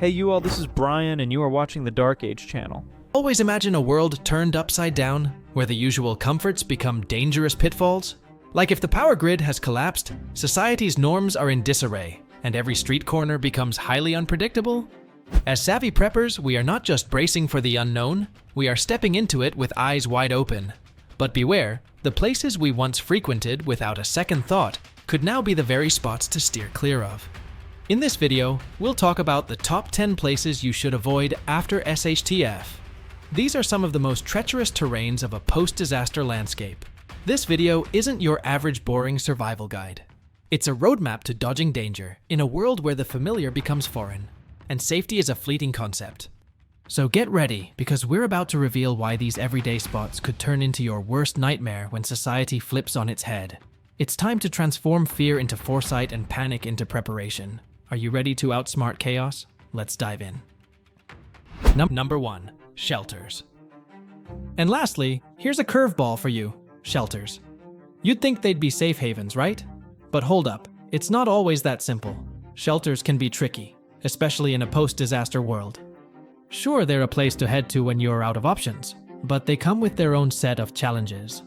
Hey you all, this is Brian and you are watching the Dark Age channel. Always imagine a world turned upside down, where the usual comforts become dangerous pitfalls? Like if the power grid has collapsed, society's norms are in disarray, and every street corner becomes highly unpredictable? As savvy preppers, we are not just bracing for the unknown, we are stepping into it with eyes wide open. But beware, the places we once frequented without a second thought could now be the very spots to steer clear of. In this video, we'll talk about the top 10 places you should avoid after SHTF. These are some of the most treacherous terrains of a post-disaster landscape. This video isn't your average boring survival guide. It's a roadmap to dodging danger in a world where the familiar becomes foreign, and safety is a fleeting concept. So get ready, because we're about to reveal why these everyday spots could turn into your worst nightmare when society flips on its head. It's time to transform fear into foresight and panic into preparation. Are you ready to outsmart chaos? Let's dive in. Number 1. Shelters. And lastly, here's a curveball for you, shelters. You'd think they'd be safe havens, right? But hold up, it's not always that simple. Shelters can be tricky, especially in a post-disaster world. Sure, they're a place to head to when you're out of options, but they come with their own set of challenges.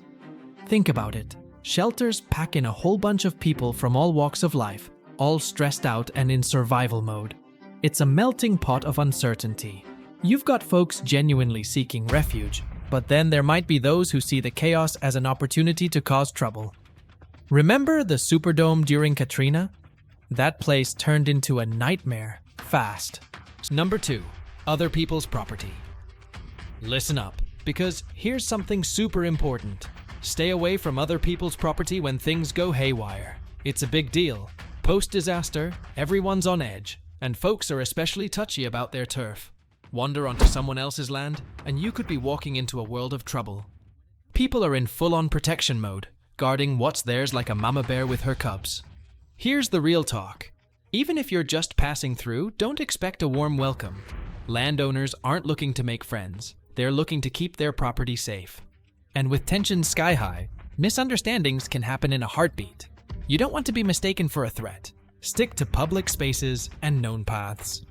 Think about it. Shelters pack in a whole bunch of people from all walks of life, all stressed out and in survival mode. It's a melting pot of uncertainty. You've got folks genuinely seeking refuge, but then there might be those who see the chaos as an opportunity to cause trouble. Remember the Superdome during Katrina? That place turned into a nightmare fast. Number 2. Other people's property. Listen up, because here's something super important. Stay away from other people's property when things go haywire. It's a big deal. Post-disaster, everyone's on edge, and folks are especially touchy about their turf. Wander onto someone else's land, and you could be walking into a world of trouble. People are in full-on protection mode, guarding what's theirs like a mama bear with her cubs. Here's the real talk. Even if you're just passing through, don't expect a warm welcome. Landowners aren't looking to make friends. They're looking to keep their property safe. And with tensions sky high, misunderstandings can happen in a heartbeat. You don't want to be mistaken for a threat. Stick to public spaces and known paths.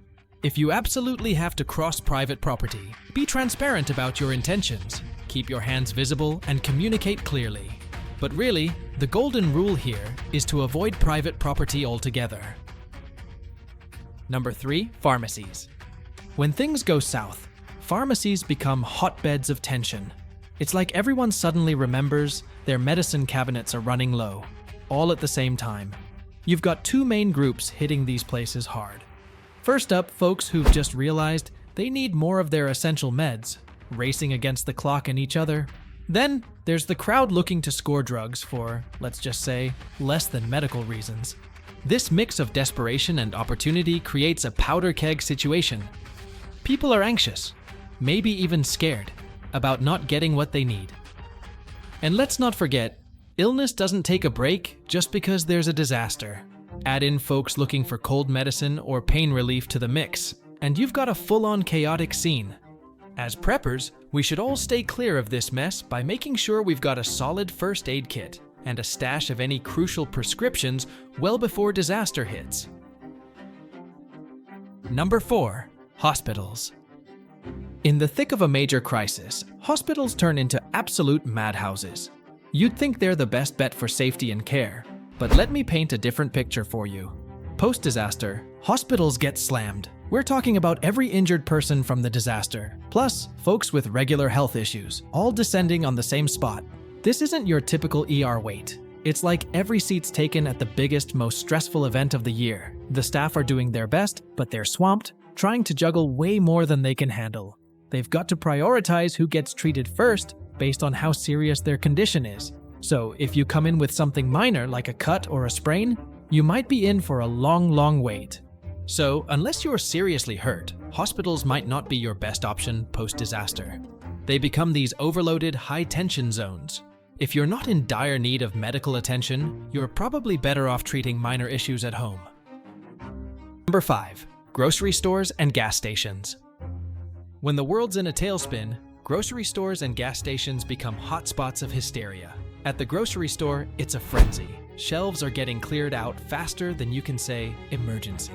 If you absolutely have to cross private property, be transparent about your intentions. Keep your hands visible and communicate clearly. But really, the golden rule here is to avoid private property altogether. Number 3. Pharmacies. When things go south, pharmacies become hotbeds of tension. It's like everyone suddenly remembers their medicine cabinets are running low, all at the same time. You've got two main groups hitting these places hard. First up, folks who've just realized they need more of their essential meds, racing against the clock and each other. Then, there's the crowd looking to score drugs for, let's just say, less than medical reasons. This mix of desperation and opportunity creates a powder keg situation. People are anxious, maybe even scared, about not getting what they need. And let's not forget, illness doesn't take a break just because there's a disaster. Add in folks looking for cold medicine or pain relief to the mix, and you've got a full-on chaotic scene. As preppers, we should all stay clear of this mess by making sure we've got a solid first aid kit and a stash of any crucial prescriptions well before disaster hits. Number 4. Hospitals. In the thick of a major crisis, hospitals turn into absolute madhouses. You'd think they're the best bet for safety and care, but let me paint a different picture for you. Post-disaster, hospitals get slammed. We're talking about every injured person from the disaster, plus folks with regular health issues, all descending on the same spot. This isn't your typical ER wait. It's like every seat's taken at the biggest, most stressful event of the year. The staff are doing their best, but they're swamped, trying to juggle way more than they can handle. They've got to prioritize who gets treated first based on how serious their condition is. So if you come in with something minor like a cut or a sprain, you might be in for a long wait. So unless you're seriously hurt, hospitals might not be your best option post-disaster. They become these overloaded high-tension zones. If you're not in dire need of medical attention, you're probably better off treating minor issues at home. Number 5. Grocery stores and gas stations. When the world's in a tailspin, grocery stores and gas stations become hotspots of hysteria. At the grocery store, it's a frenzy. Shelves are getting cleared out faster than you can say emergency.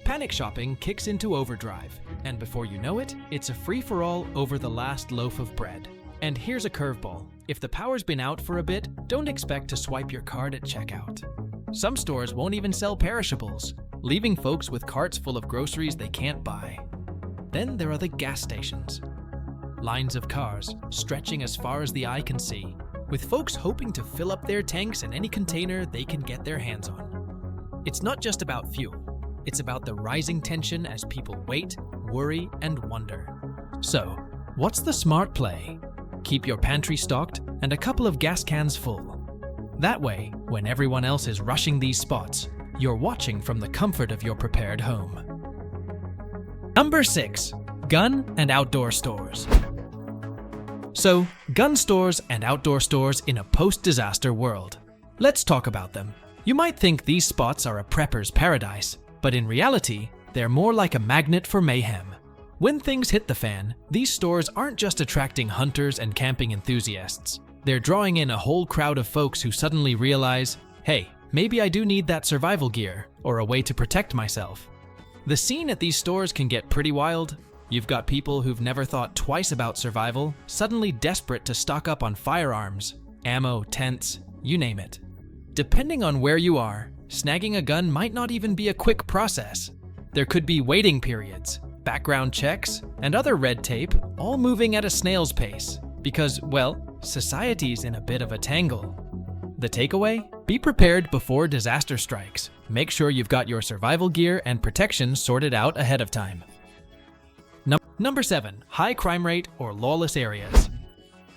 Panic shopping kicks into overdrive, and before you know it, it's a free-for-all over the last loaf of bread. And here's a curveball. If the power's been out for a bit, don't expect to swipe your card at checkout. Some stores won't even sell perishables, leaving folks with carts full of groceries they can't buy. Then there are the gas stations. Lines of cars stretching as far as the eye can see, with folks hoping to fill up their tanks in any container they can get their hands on. It's not just about fuel. It's about the rising tension as people wait, worry, and wonder. So, what's the smart play? Keep your pantry stocked and a couple of gas cans full. That way, when everyone else is rushing these spots, you're watching from the comfort of your prepared home. Number 6. Gun and outdoor stores. So, gun stores and outdoor stores in a post-disaster world. Let's talk about them. You might think these spots are a prepper's paradise, but in reality, they're more like a magnet for mayhem. When things hit the fan, these stores aren't just attracting hunters and camping enthusiasts. They're drawing in a whole crowd of folks who suddenly realize, hey, maybe I do need that survival gear or a way to protect myself. The scene at these stores can get pretty wild. You've got people who've never thought twice about survival, suddenly desperate to stock up on firearms, ammo, tents, you name it. Depending on where you are, snagging a gun might not even be a quick process. There could be waiting periods, background checks, and other red tape, all moving at a snail's pace because, well, society's in a bit of a tangle. The takeaway? Be prepared before disaster strikes. Make sure you've got your survival gear and protection sorted out ahead of time. Number 7. High crime rate or lawless areas.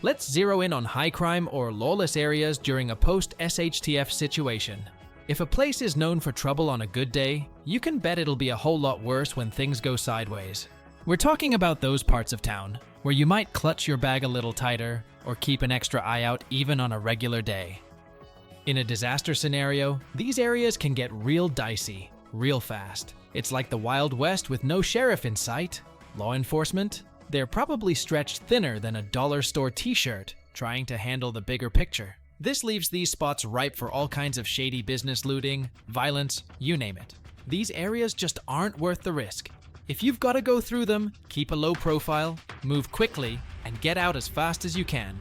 Let's zero in on high crime or lawless areas during a post-SHTF situation. If a place is known for trouble on a good day, you can bet it'll be a whole lot worse when things go sideways. We're talking about those parts of town where you might clutch your bag a little tighter or keep an extra eye out even on a regular day. In a disaster scenario, these areas can get real dicey, real fast. It's like the Wild West with no sheriff in sight. Law enforcement? They're probably stretched thinner than a dollar store t-shirt, trying to handle the bigger picture. This leaves these spots ripe for all kinds of shady business looting, violence, you name it. These areas just aren't worth the risk. If you've got to go through them, keep a low profile, move quickly, and get out as fast as you can.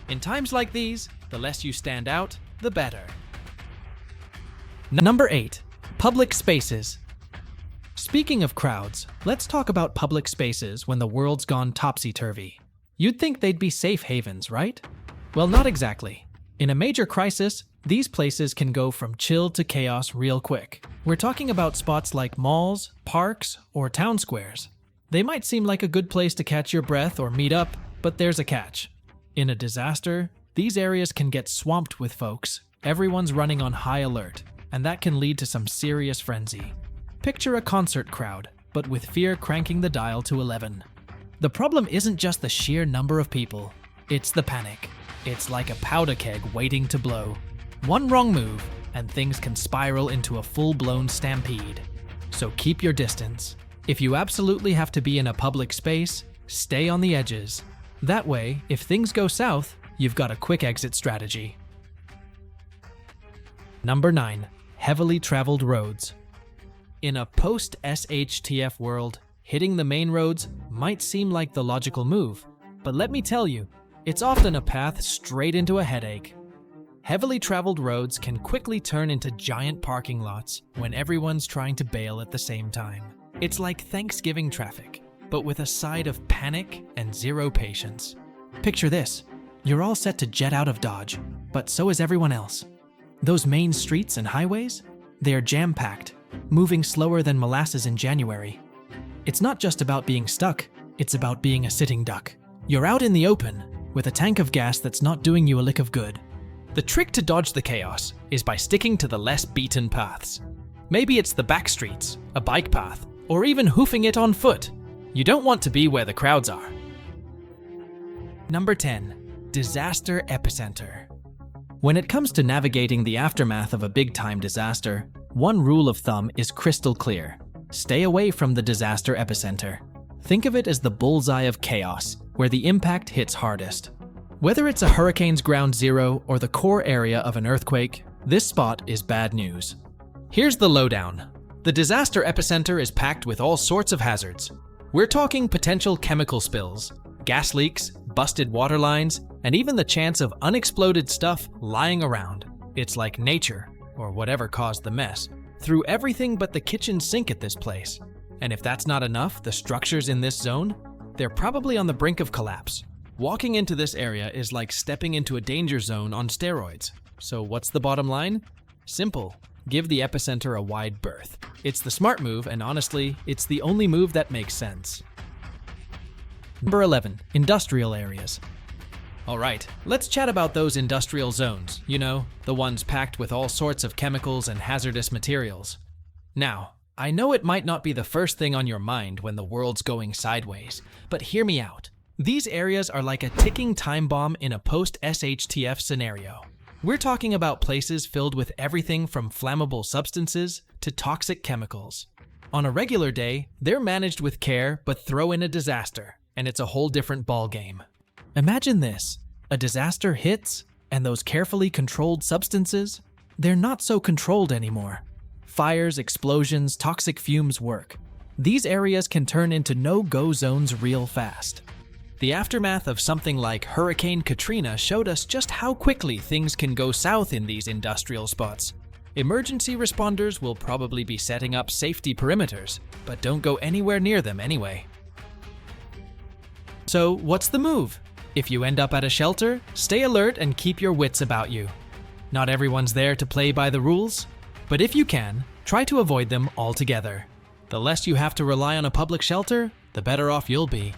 In times like these, the less you stand out, the better. Number 8. Public spaces. Speaking of crowds, let's talk about public spaces when the world's gone topsy-turvy. You'd think they'd be safe havens, right? Well, not exactly. In a major crisis, these places can go from chill to chaos real quick. We're talking about spots like malls, parks, or town squares. They might seem like a good place to catch your breath or meet up, but there's a catch. In a disaster, these areas can get swamped with folks. Everyone's running on high alert, and that can lead to some serious frenzy. Picture a concert crowd, but with fear cranking the dial to 11. The problem isn't just the sheer number of people, it's the panic. It's like a powder keg waiting to blow. One wrong move, and things can spiral into a full-blown stampede. So keep your distance. If you absolutely have to be in a public space, stay on the edges. That way, if things go south, you've got a quick exit strategy. Number 9. Heavily traveled roads. In a post-SHTF world, hitting the main roads might seem like the logical move, but let me tell you, it's often a path straight into a headache. Heavily traveled roads can quickly turn into giant parking lots when everyone's trying to bail at the same time. It's like Thanksgiving traffic, but with a side of panic and zero patience. Picture this. You're all set to jet out of Dodge, but so is everyone else. Those main streets and highways? They are jam-packed, moving slower than molasses in January. It's not just about being stuck, it's about being a sitting duck. You're out in the open, with a tank of gas that's not doing you a lick of good. The trick to dodge the chaos is by sticking to the less beaten paths. Maybe it's the back streets, a bike path, or even hoofing it on foot. You don't want to be where the crowds are. Number 10. Disaster epicenter. When it comes to navigating the aftermath of a big-time disaster, one rule of thumb is crystal clear. Stay away from the disaster epicenter. Think of it as the bullseye of chaos, where the impact hits hardest. Whether it's a hurricane's ground zero or the core area of an earthquake, this spot is bad news. Here's the lowdown. The disaster epicenter is packed with all sorts of hazards. We're talking potential chemical spills, gas leaks, busted water lines, and even the chance of unexploded stuff lying around. It's like nature, or whatever caused the mess, threw everything but the kitchen sink at this place. And if that's not enough, the structures in this zone, they're probably on the brink of collapse. Walking into this area is like stepping into a danger zone on steroids. So what's the bottom line? Simple. Give the epicenter a wide berth. It's the smart move, and honestly, it's the only move that makes sense. Number 11. Industrial areas. Alright, let's chat about those industrial zones, you know, the ones packed with all sorts of chemicals and hazardous materials. Now, I know it might not be the first thing on your mind when the world's going sideways, but hear me out. These areas are like a ticking time bomb in a post-SHTF scenario. We're talking about places filled with everything from flammable substances to toxic chemicals. On a regular day, they're managed with care, but throw in a disaster, and it's a whole different ballgame. Imagine this. A disaster hits, and those carefully controlled substances, they're not so controlled anymore. Fires, explosions, toxic fumes work. These areas can turn into no-go zones real fast. The aftermath of something like Hurricane Katrina showed us just how quickly things can go south in these industrial spots. Emergency responders will probably be setting up safety perimeters, but don't go anywhere near them anyway. So, what's the move? If you end up at a shelter, stay alert and keep your wits about you. Not everyone's there to play by the rules, but if you can, try to avoid them altogether. The less you have to rely on a public shelter, the better off you'll be.